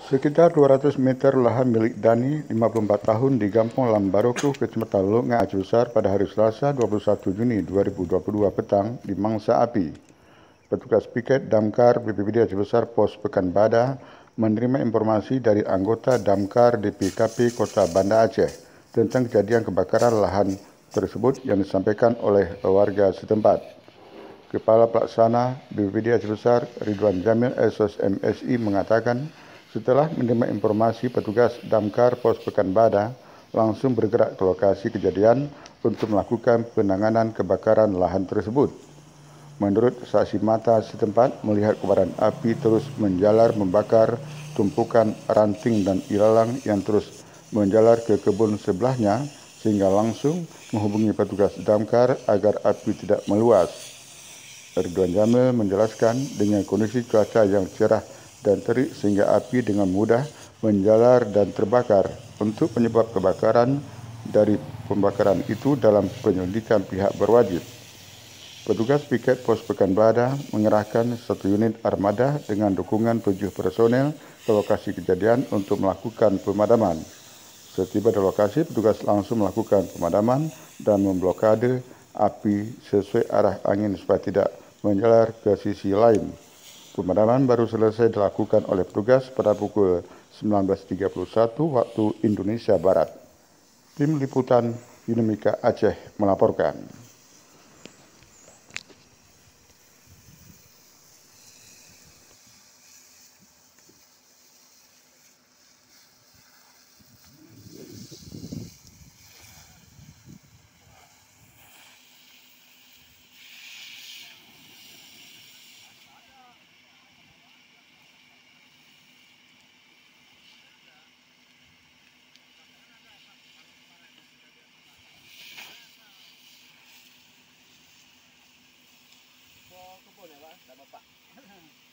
Sekitar 200 meter lahan milik Dani, 54 tahun, di Kampung Lambaroku, Kecamatan Longa, Aceh Besar pada hari Selasa 21 Juni 2022 petang dimangsa api. Petugas piket Damkar BPBD Aceh Besar Pos Pekanbadak menerima informasi dari anggota Damkar DPKP Kota Banda Aceh tentang kejadian kebakaran lahan tersebut yang disampaikan oleh warga setempat. Kepala Pelaksana BPBD Aceh Besar Ridwan Jamil SSMSI mengatakan setelah menerima informasi, petugas Damkar Pos Pekanbadak langsung bergerak ke lokasi kejadian untuk melakukan penanganan kebakaran lahan tersebut. Menurut saksi mata setempat, melihat kobaran api terus menjalar membakar tumpukan ranting dan ilalang yang terus menjalar ke kebun sebelahnya, sehingga langsung menghubungi petugas damkar agar api tidak meluas. Ridwan Jamil menjelaskan dengan kondisi cuaca yang cerah dan terik sehingga api dengan mudah menjalar dan terbakar. Untuk penyebab kebakaran dari pembakaran itu dalam penyelidikan pihak berwajib. Petugas piket Pos Pekanbadak mengerahkan 1 unit armada dengan dukungan 7 personel ke lokasi kejadian untuk melakukan pemadaman. Setiba di lokasi, petugas langsung melakukan pemadaman dan memblokade api sesuai arah angin supaya tidak menjalar ke sisi lain. Pemadaman baru selesai dilakukan oleh petugas pada pukul 19.31 waktu Indonesia Barat. Tim Liputan Unimika Aceh melaporkan. Kebun ya Pak, ada Bapak.